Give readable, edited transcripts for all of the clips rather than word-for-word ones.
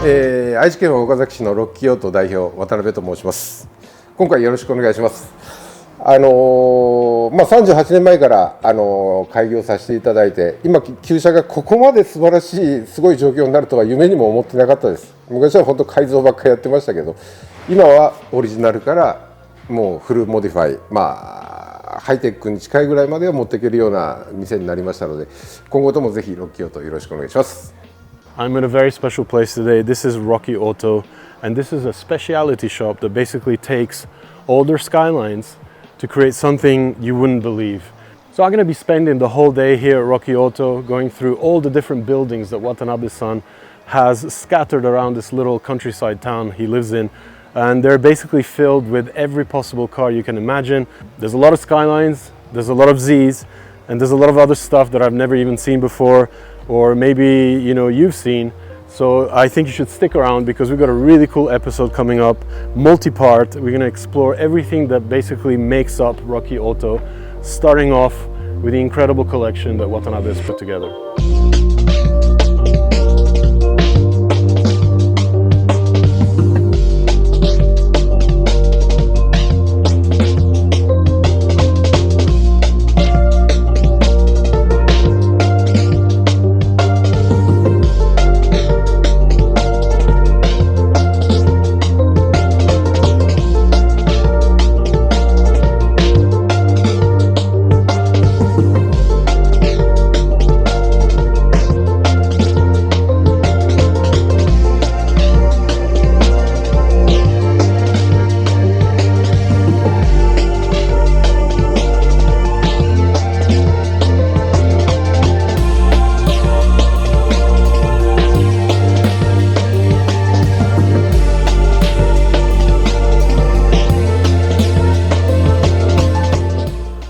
愛知県は岡崎市のロッキーオート代表渡辺と申します。今回よろしくお願いします。38年前から開業させていただいて、今旧車がここまで素晴らしいすごい状況になるとは夢にも思ってなかったです。昔は本当改造ばっかりやってましたけど、今はオリジナルからもうフルモディファイ、ハイテクに近いぐらいまでは持っていけるような店になりましたので、今後ともぜひロッキーオートよろしくお願いします。I'm in a very special place today. This is Rocky Auto, and this is a specialty shop that basically takes older Skylines to create something you wouldn't believe. So I'm going to be spending the whole day here at Rocky Auto, going through all the different buildings that Watanabe-san has scattered around this little countryside town he lives in. And they're basically filled with every possible car you can imagine. There's a lot of Skylines, there's a lot of Zs, and there's a lot of other stuff that I've never even seen before, or maybe you've seen. So I think you should stick around because we've got a really cool episode coming up, multi-part. We're going to explore everything that basically makes up Rocky Auto, starting off with the incredible collection that Watanabe has put together.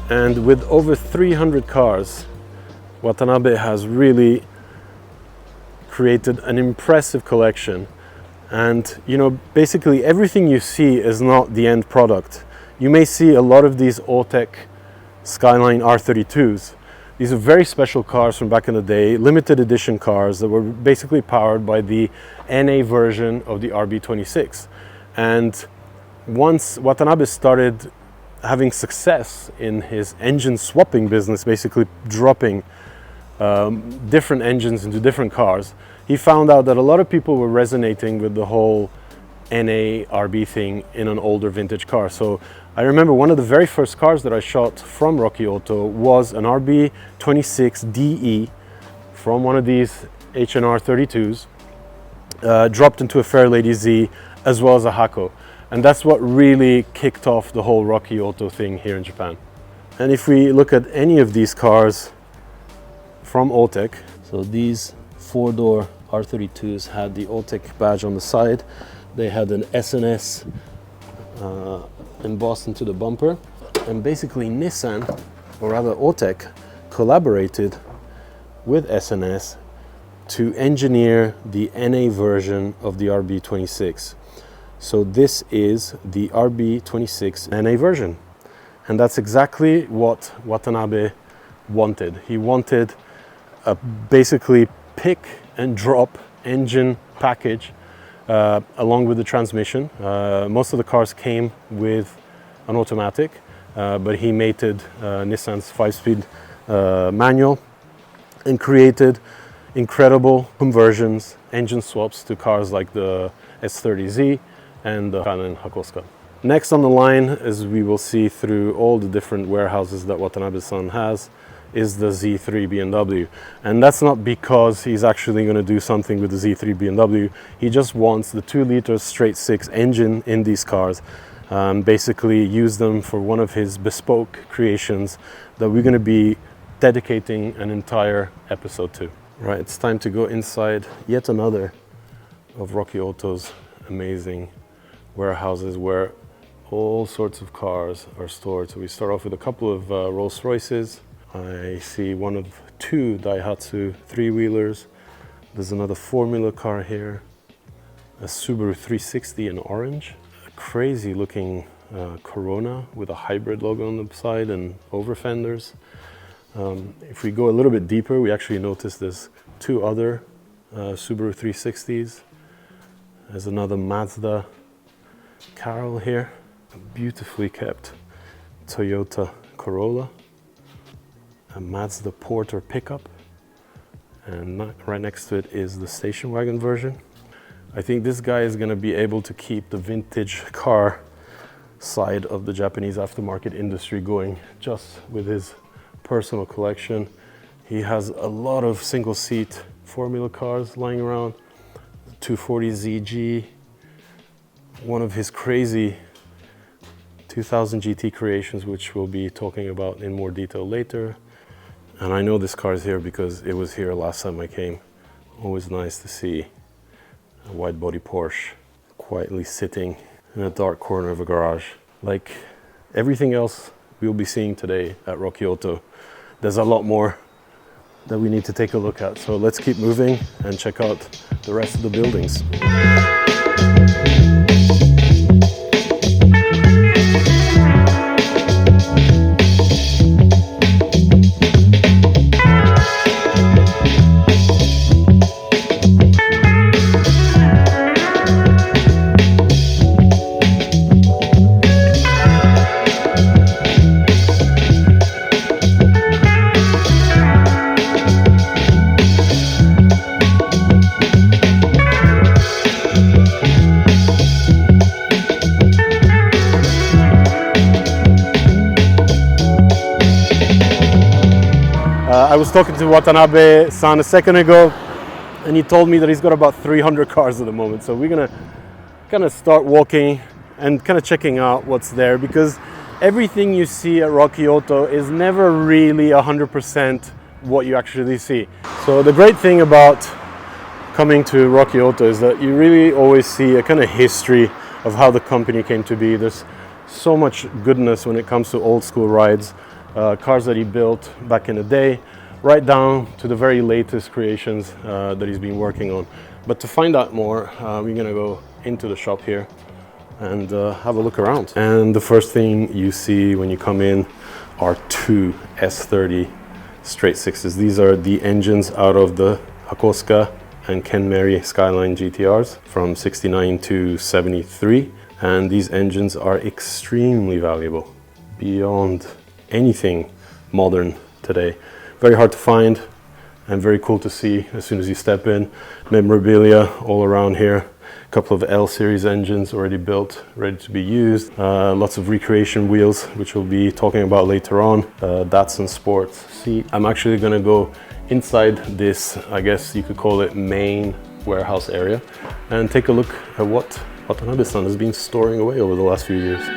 And with over 300 cars, Watanabe has really created an impressive collection. And basically everything you see is not the end product. You may see a lot of these Autech Skyline R32s. These are very special cars from back in the day, limited edition cars that were basically powered by the NA version of the RB26. And once Watanabe started having success in his engine swapping business, basically dropping different engines into different cars, he found out that a lot of people were resonating with the whole NA RB thing in an older vintage car. So I remember one of the very first cars that I shot from Rocky Auto was an RB26DE from one of these H&R 32s, dropped into a Fairlady Z as well as a Hako. And that's what really kicked off the whole Rocky Auto thing here in Japan. And if we look at any of these cars from Autech, so these four-door R32s had the Autech badge on the side. They had an SNS embossed into the bumper. And basically Nissan, or rather Autech, collaborated with SNS to engineer the NA version of the RB26. So this is the RB26 NA version. And that's exactly what Watanabe wanted. He wanted a basically pick and drop engine package along with the transmission. Most of the cars came with an automatic, but he mated Nissan's 5-speed manual and created incredible conversions, engine swaps to cars like the S30Z and the Hakosukas. Next on the line, as we will see through all the different warehouses that Watanabe-san has, is the Z3 BMW. And that's not because he's actually going to do something with the Z3 BMW. He just wants the 2-liter straight-six engine in these cars, basically use them for one of his bespoke creations that we're going to be dedicating an entire episode to. Right, it's time to go inside yet another of Rocky Auto's amazing warehouses where all sorts of cars are stored. So we start off with a couple of Rolls Royces. I see one of two Daihatsu 3-wheelers. There's another Formula car here, a Subaru 360 in orange, a crazy looking Corona with a hybrid logo on the side and over fenders. If we go a little bit deeper, we actually notice there's two other Subaru 360s, There's another Mazda Carol here, a beautifully kept Toyota Corolla, a Mazda Porter pickup, and right next to it is the station wagon version. I think this guy is going to be able to keep the vintage car side of the Japanese aftermarket industry going just with his personal collection. He has a lot of single seat Formula cars lying around, 240 ZG, one of his crazy 2000 GT creations, which we'll be talking about in more detail later. And I know this car is here because it was here last time I came. Always nice to see a wide body Porsche quietly sitting in a dark corner of a garage. Like everything else we'll be seeing today at Rocky Auto, there's a lot more that we need to take a look at. So let's keep moving and check out the rest of the buildings. I was talking to Watanabe-san a second ago, and he told me that he's got about 300 cars at the moment. So we're gonna kind of start walking and kind of checking out what's there, because everything you see at Rocky Auto is never really 100% what you actually see. So the great thing about coming to Rocky Auto is that you really always see a kind of history of how the company came to be. There's so much goodness when it comes to old school rides, cars that he built back in the day, right down to the very latest creations that he's been working on. But to find out more, we're gonna go into the shop here and have a look around. And the first thing you see when you come in are two S30 straight sixes. These are the engines out of the Hakosuka and Kenmeris Skyline GTRs from 69 to 73. And these engines are extremely valuable, beyond anything modern today. Very hard to find and very cool to see as soon as you step in. Memorabilia all around here. A couple of L series engines already built, ready to be used. Lots of recreation wheels, which we'll be talking about later on. Datsun Sports seat. I'm actually gonna go inside this, I guess you could call it, main warehouse area, and take a look at what Watanabe-san has been storing away over the last few years.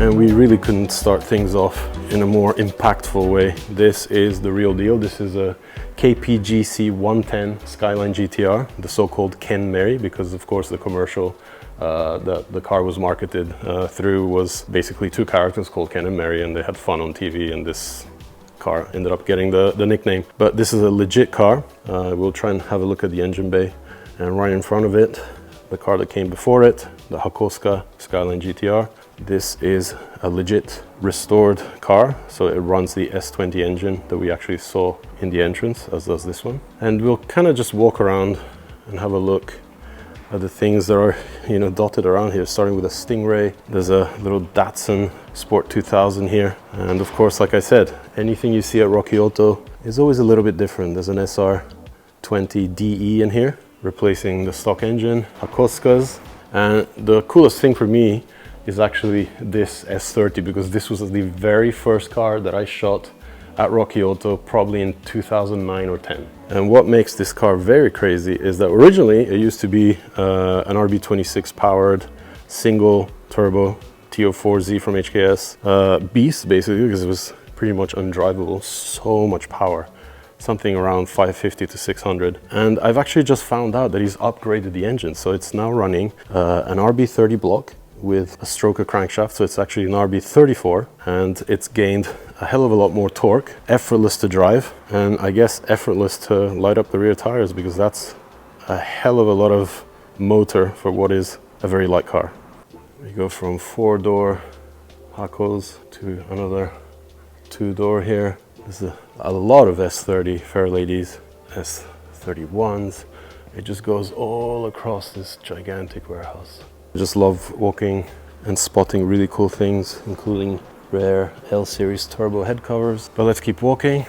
And we really couldn't start things off in a more impactful way. This is the real deal. This is a KPGC 110 Skyline GTR, the so-called Kenmeri, because of course the commercial that the car was marketed through was basically two characters called Ken and Mary, and they had fun on TV, and this car ended up getting the nickname. But this is a legit car. We'll try and have a look at the engine bay, and right in front of it, the car that came before it, the Hakosuka Skyline GTR. This is a legit restored car, so it runs the S20 engine that we actually saw in the entrance, as does this one. And we'll kind of just walk around and have a look at the things that are, you know, dotted around here, starting with a Stingray. There's a little Datsun Sport 2000 here. And of course, like I said, anything you see at Rocky Auto is always a little bit different. There's an SR20 DE in here, replacing the stock engine, Hakosukas. And the coolest thing for me is actually this S30, because this was the very first car that I shot at Rocky Auto, probably in 2009 or 10. And what makes this car very crazy is that originally it used to be an RB26 powered single turbo GT04Z from HKS. Beast, basically, because it was pretty much undrivable. So much power. Something around 550 to 600. And I've actually just found out that he's upgraded the engine. So it's now running an RB30 block with a stroker crankshaft. So it's actually an RB34, and it's gained a hell of a lot more torque, effortless to drive, and I guess effortless to light up the rear tires, because that's a hell of a lot of motor for what is a very light car. We go from 4-door Hakos to another 2-door here. There's a lot of S30 Fairladies, S31s. It just goes all across this gigantic warehouse. I just love walking and spotting really cool things, including rare L-Series turbo head covers. But let's keep walking.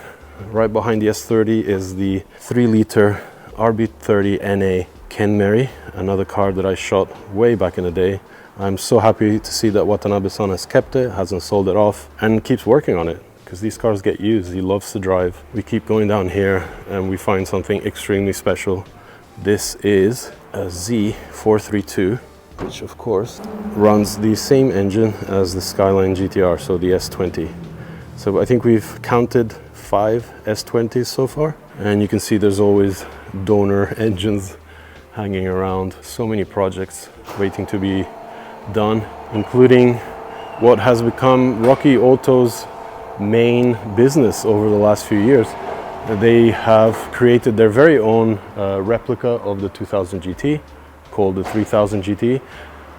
Right behind the S30 is the 3-liter RB30 NA Kenmeri, another car that I shot way back in the day. I'm so happy to see that Watanabe-san has kept it, hasn't sold it off, and keeps working on it, because these cars get used. He loves to drive. We keep going down here and we find something extremely special. This is a Z432, which of course runs the same engine as the Skyline GTR, so the S20. So I think we've counted 5 S20s so far, and you can see there's always donor engines hanging around. So many projects waiting to be done, including what has become Rocky Auto's main business over the last few years. They have created their very own replica of the 2000 GT called the 3000 GT,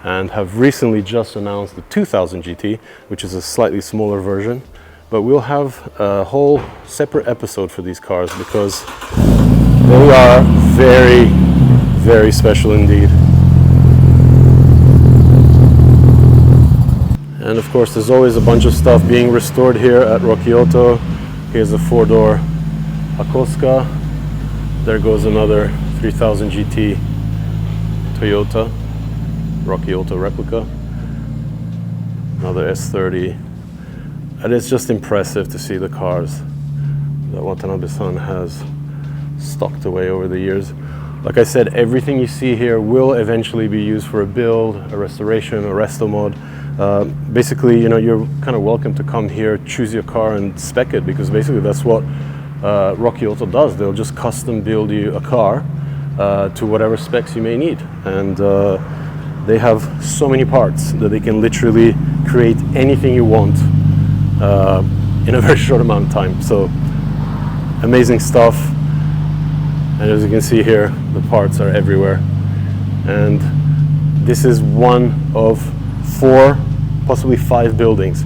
and have recently just announced the 2000 GT, which is a slightly smaller version. But we'll have a whole separate episode for these cars, because they are very, very special indeed. And of course, there's always a bunch of stuff being restored here at Rocky Auto. Here's a 4-door Hakosuka. There goes another 3000 GT Toyota Rocky Auto replica. Another S30. And it's just impressive to see the cars that Watanabe-san has stocked away over the years. Like I said, everything you see here will eventually be used for a build, a restoration, a Resto-Mod. Basically, you know, you're kind of welcome to come here, choose your car and spec it, because basically that's what Rocky Auto does. They'll just custom build you a car to whatever specs you may need. And they have so many parts that they can literally create anything you want in a very short amount of time. So amazing stuff. And as you can see here, the parts are everywhere. And this is one of 4, possibly 5 buildings.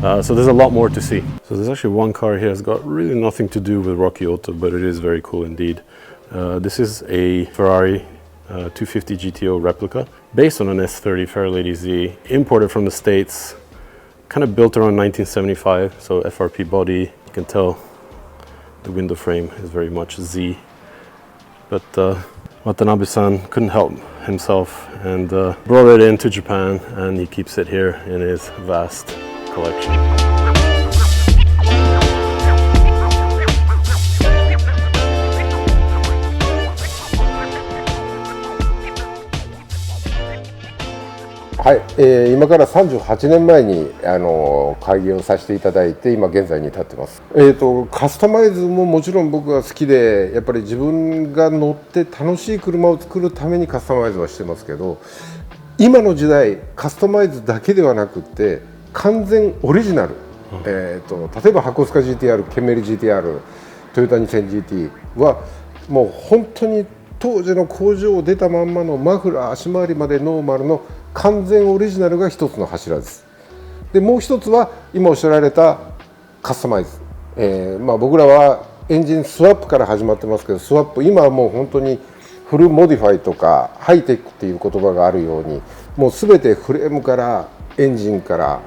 So there's a lot more to see. So there's actually one car here that's got really nothing to do with Rocky Auto, but it is very cool indeed. This is a Ferrari 250 GTO replica based on an S30 Fairlady Z, imported from the States, kind of built around 1975, so FRP body. You can tell the window frame is very much Z. But Watanabe-san couldn't help himself and brought it into Japan, and he keeps it here in his vast collection.はい、今から38年前に開業させていただいて、今現在に至ってます。カスタマイズももちろん僕が好きで、やっぱり自分が乗って楽しい車を作るためにカスタマイズはしてますけど、今の時代カスタマイズだけではなくて完全オリジナル、例えばハコスカ GTR、ケンメリ GTR、トヨタ 2000GT はもう本当に当時の工場を出たまんまのマフラー、足回りまでノーマルの完全オリジナルが一つの柱です。でもう一つは今おっしゃられたカスタマイズ、僕らはエンジンスワップから始まってますけど、スワップ今はもう本当にフルモディファイとかハイテックっていう言葉があるように、もう全てフレームからエンジンから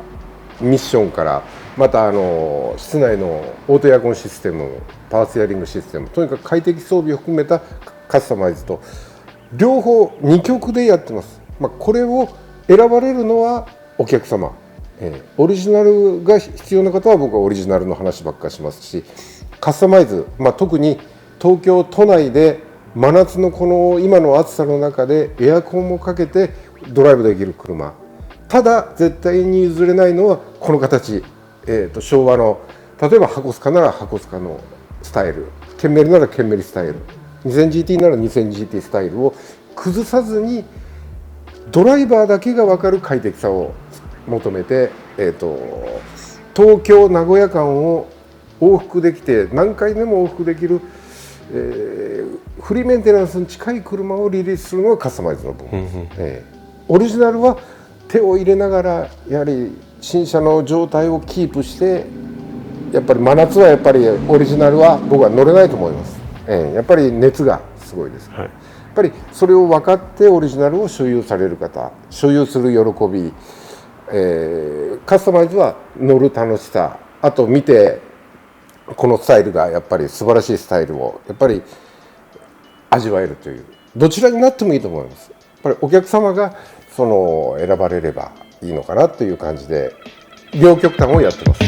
ミッションから、また室内のオートエアコンシステム、パワーステアリングシステム、とにかく快適装備を含めたカスタマイズと両方2極でやってます。これを選ばれるのはお客様、オリジナルが必要な方は僕はオリジナルの話ばっかりしますし、カスタマイズ、特に東京都内で真夏のこの今の暑さの中でエアコンもかけてドライブできる車、ただ絶対に譲れないのはこの形、昭和の例えばハコスカならハコスカのスタイル、ケンメリならケンメリスタイル、2000GT なら 2000GT スタイルを崩さずにドライバーだけが分かる快適さを求めて、東京名古屋間を往復できて何回でも往復できる、フリーメンテナンスに近い車をリリースするのがカスタマイズの部分です、オリジナルは手を入れながらやはり新車の状態をキープして、やっぱり真夏はやっぱりオリジナルは僕は乗れないと思います、やっぱり熱がすごいです、やっぱりそれを分かってオリジナルを所有される方、所有する喜び、カスタマイズは乗る楽しさ、あと見てこのスタイルがやっぱり素晴らしいスタイルをやっぱり味わえるという、どちらになってもいいと思います。やっぱりお客様がその選ばれればいいのかなという感じで両極端をやってます。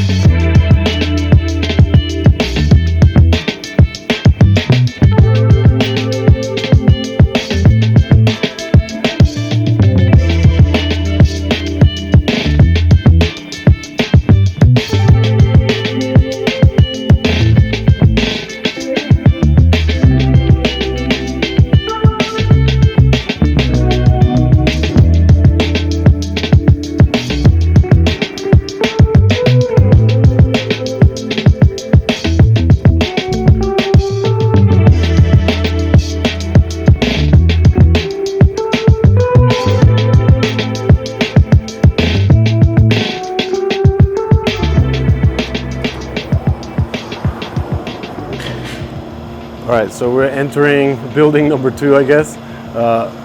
All right, so we're entering building number 2, I guess.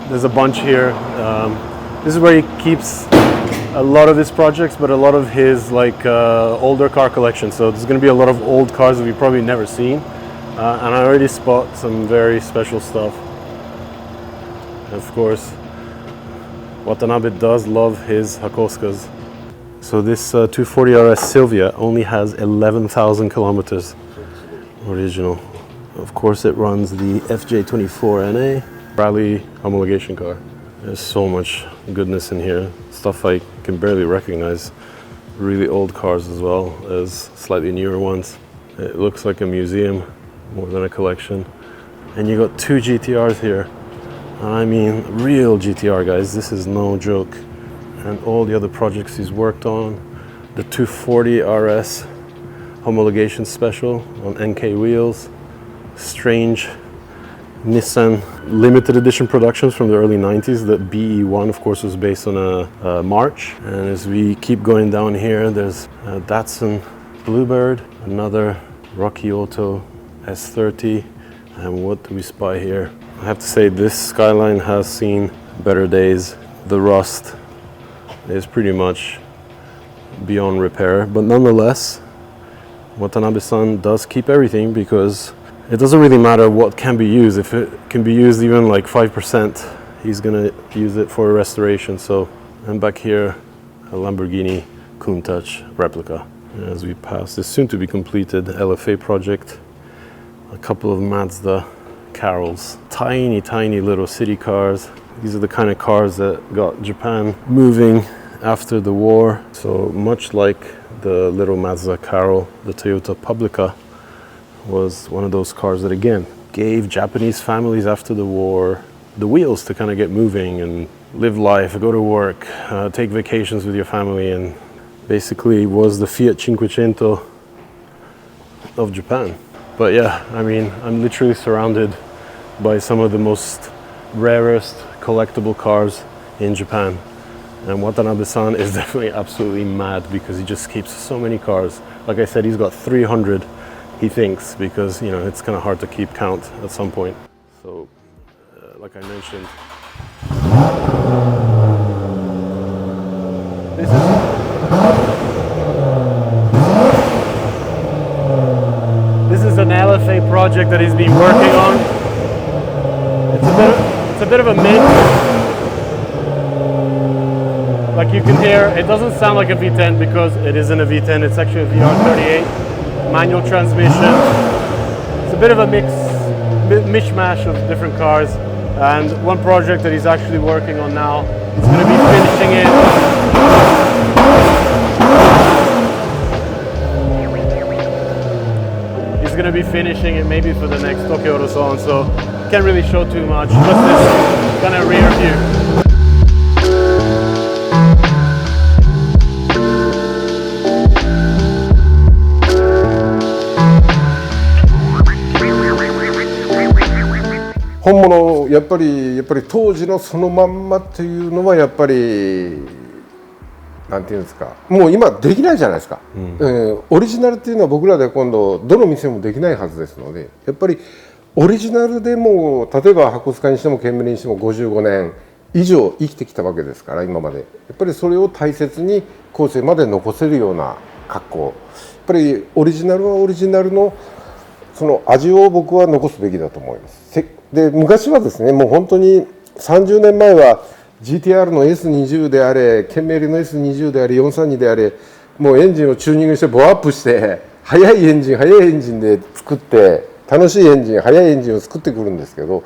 There's a bunch here. This is where he keeps a lot of his projects, but a lot of his older car collection. So there's going to be a lot of old cars that we've probably never seen. And I already spot some very special stuff. And of course, Watanabe does love his Hakosukas. So this 240 RS Silvia only has 11,000 kilometers original. Of course, it runs the FJ24NA rally homologation car. There's so much goodness in here, stuff I can barely recognize. Really old cars as well as slightly newer ones. It looks like a museum more than a collection. And you got 2 GTRs here. I mean, real GTR, guys. This is no joke. And all the other projects he's worked on. The 240 RS homologation special on NK wheels. Strange Nissan limited edition productions from the early 90s. The BE1, of course, was based on a March. And as we keep going down here, there's a Datsun Bluebird, another Rocky Auto S30. And what do we spy here? I have to say this Skyline has seen better days. The rust is pretty much beyond repair. But nonetheless, Watanabe-san does keep everything because it doesn't really matter what can be used. If it can be used even like 5%, he's gonna use it for a restoration. So, and back here, a Lamborghini Countach replica. As we pass this soon to be completed LFA project, a couple of Mazda Carols. Tiny, tiny little city cars. These are the kind of cars that got Japan moving after the war. So much like the little Mazda Carol, the Toyota Publica was one of those cars that again gave Japanese families after the war the wheels to kind of get moving and live life, go to work, take vacations with your family, and basically was the Fiat Cinquecento of Japan. But yeah, I mean, I'm literally surrounded by some of the most rarest collectible cars in Japan, and Watanabe-san is definitely absolutely mad because he just keeps so many cars. Like I said, he's got 300. He thinks, because you know it's kind of hard to keep count at some point. So, like I mentioned, this is an LFA project that he's been working on. It's a bit of a mix. Like you can hear, it doesn't sound like a V10 because it isn't a V10. It's actually a VR38. Manual transmission. It's a bit of a mishmash of different cars, and one project that he's actually working on now, he's going to be finishing it finishing it maybe for the next Tokyo or so on, so can't really show too much. Just this kind of rear view.本物やっぱり当時のそのまんまというのはやっぱりなんていうんですか、もう今できないじゃないですか、オリジナルっていうのは僕らで今度どの店もできないはずですので、やっぱりオリジナルでも例えばハコスカにしてもケンメリにしても55年以上生きてきたわけですから今まで、やっぱりそれを大切に後世まで残せるような格好、やっぱりオリジナルはオリジナルのその味を僕は残すべきだと思います。で昔はですね、もう本当に30年前は GTR の S20 であれ、ケンメリの S20 であれ、432であれ、もうエンジンをチューニングしてボアアップして速いエンジンで作って楽しいエンジン、速いエンジンを作ってくるんですけど、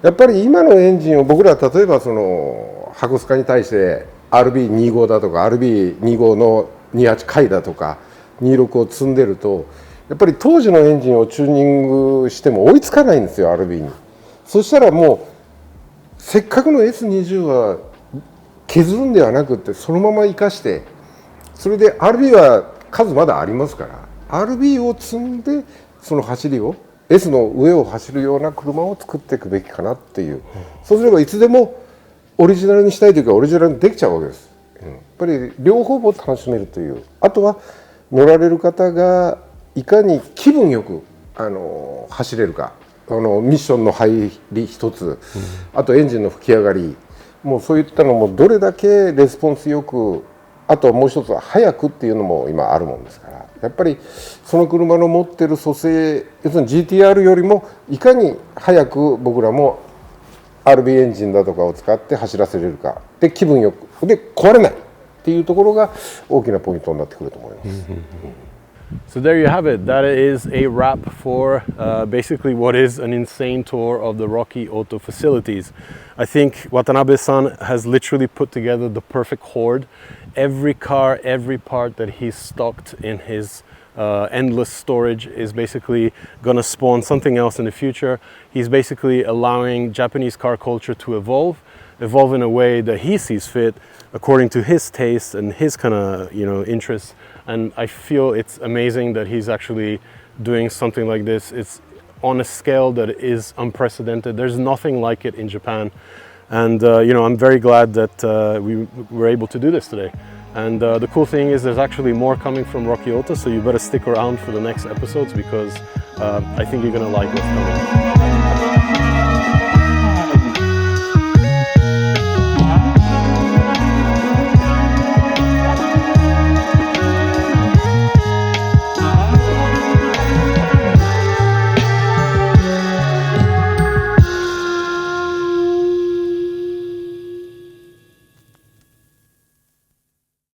やっぱり今のエンジンを僕ら例えばそのハコスカに対して RB25 だとか RB25 の28回だとか26を積んでると、やっぱり当時のエンジンをチューニングしても追いつかないんですよ RB に。そしたらもうせっかくの S20 は削るんではなくってそのまま生かして、それで RB は数まだありますから RB を積んでその走りを S の上を走るような車を作っていくべきかなっていう、そうすればいつでもオリジナルにしたいというかオリジナルにできちゃうわけです、やっぱり両方を楽しめるという、あとは乗られる方がいかに気分よく走れるか、ミッションの入り一つ、あとエンジンの吹き上がり、もうそういったのもどれだけレスポンスよく、あともう一つは速くっていうのも今あるもんですから、やっぱりその車の持ってる組成、要するに GTR よりもいかに速く僕らも RB エンジンだとかを使って走らせれるかで、気分よくで壊れないっていうところが大きなポイントになってくると思います。So there you have it. That is a wrap for basically what is an insane tour of the Rocky Auto facilities. I think Watanabe-san has literally put together the perfect horde. Every car, every part that he's stocked in his endless storage is basically going to spawn something else in the future. He's basically allowing Japanese car culture to evolve in a way that he sees fit according to his taste and his kind of interests. And I feel it's amazing that he's actually doing something like this. It's on a scale that is unprecedented. There's nothing like it in Japan. And I'm very glad that we were able to do this today. And the cool thing is there's actually more coming from Rocky Auto, so you better stick around for the next episodes because I think you're gonna like what's coming.